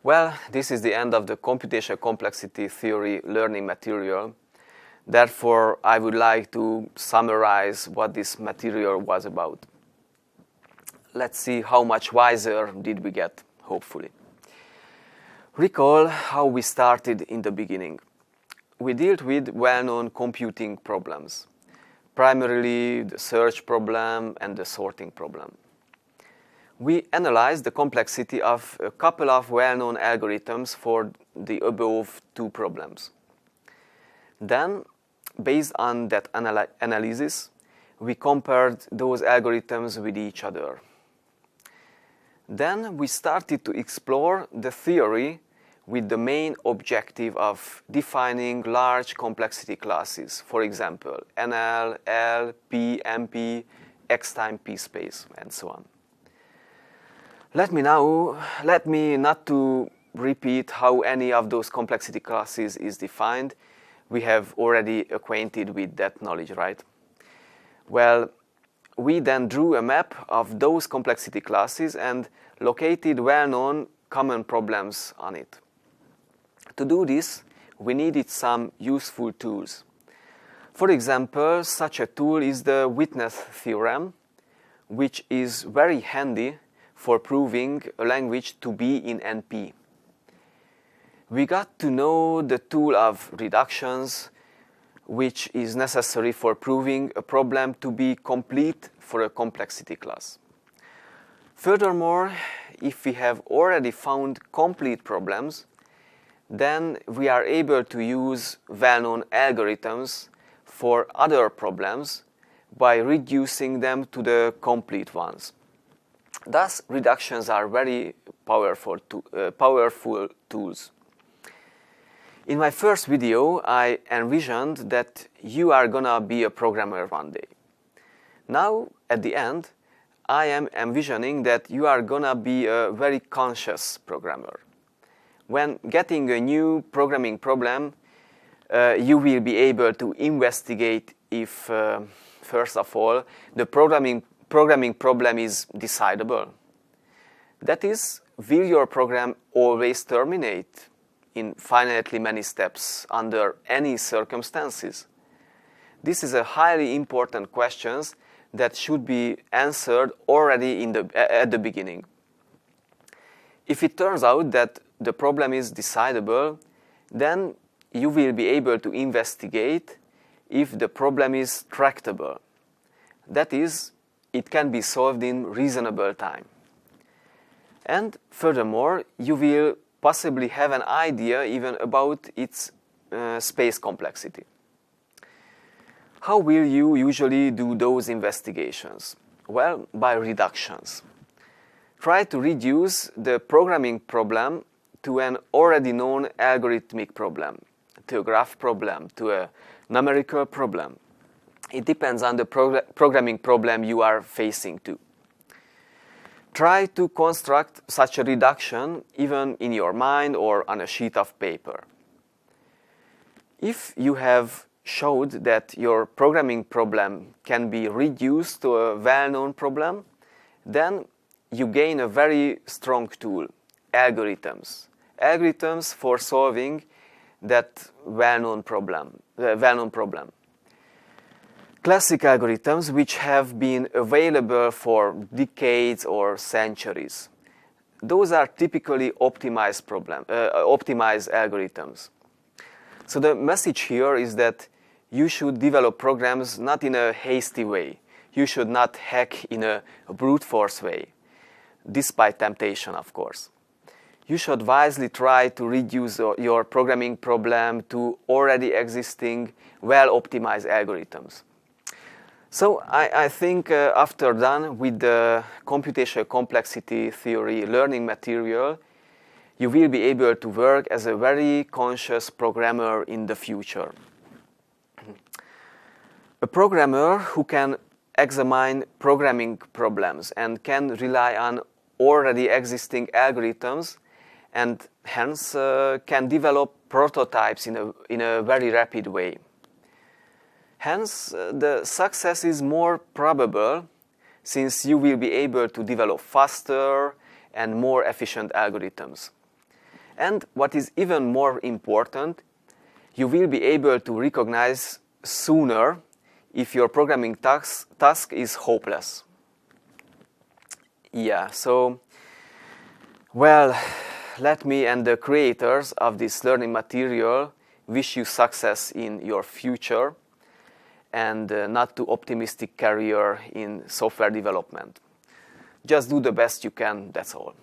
Well, this is the end of the computational complexity theory learning material. Therefore, I would like to summarize what this material was about. Let's see how much wiser did we get, hopefully. Recall how we started in the beginning. We dealt with well-known computing problems, primarily the search problem and the sorting problem. We analyzed the complexity of a couple of well-known algorithms for the above two problems. Then, based on that analysis, we compared those algorithms with each other. Then we started to explore the theory with the main objective of defining large complexity classes, for example, NL, L, P, MP, X time P space, and so on. Let me not to repeat how any of those complexity classes is defined. We have already acquainted with that knowledge, right? Well, we then drew a map of those complexity classes and located well-known common problems on it. To do this, we needed some useful tools. For example, such a tool is the witness theorem, which is very handy for proving a language to be in NP. We got to know the tool of reductions, which is necessary for proving a problem to be complete for a complexity class. Furthermore, if we have already found complete problems, then we are able to use well-known algorithms for other problems by reducing them to the complete ones. Thus, reductions are very powerful tools. In my first video, I envisioned that you are gonna be a programmer one day. Now, at the end, I am envisioning that you are gonna be a very conscious programmer. When getting a new programming problem, you will be able to investigate if, first of all, the programming problem is decidable. That is, will your program always terminate in finitely many steps under any circumstances? This is a highly important question that should be answered already at the beginning. If it turns out that the problem is decidable, then you will be able to investigate if the problem is tractable. That is, it can be solved in reasonable time. And furthermore, you will possibly have an idea even about its space complexity. How will you usually do those investigations? Well, by reductions. Try to reduce the programming problem to an already known algorithmic problem, to a graph problem, to a numerical problem. It depends on the programming problem you are facing to. Try to construct such a reduction even in your mind or on a sheet of paper. If you have showed that your programming problem can be reduced to a well-known problem, then you gain a very strong tool, algorithms. Algorithms for solving that well-known problem. Classic algorithms which have been available for decades or centuries. Those are typically optimized algorithms. So the message here is that you should develop programs not in a hasty way. You should not hack in a brute force way, despite temptation, of course. You should wisely try to reduce your programming problem to already existing, well-optimized algorithms. So I think after done with the computational complexity theory learning material, you will be able to work as a very conscious programmer in the future. A programmer who can examine programming problems and can rely on already existing algorithms and hence can develop prototypes in a very rapid way. Hence, the success is more probable since you will be able to develop faster and more efficient algorithms. And what is even more important, you will be able to recognize sooner if your programming task is hopeless. Yeah, so, well, let me and the creators of this learning material wish you success in your future and not too optimistic career in software development. Just do the best you can, that's all.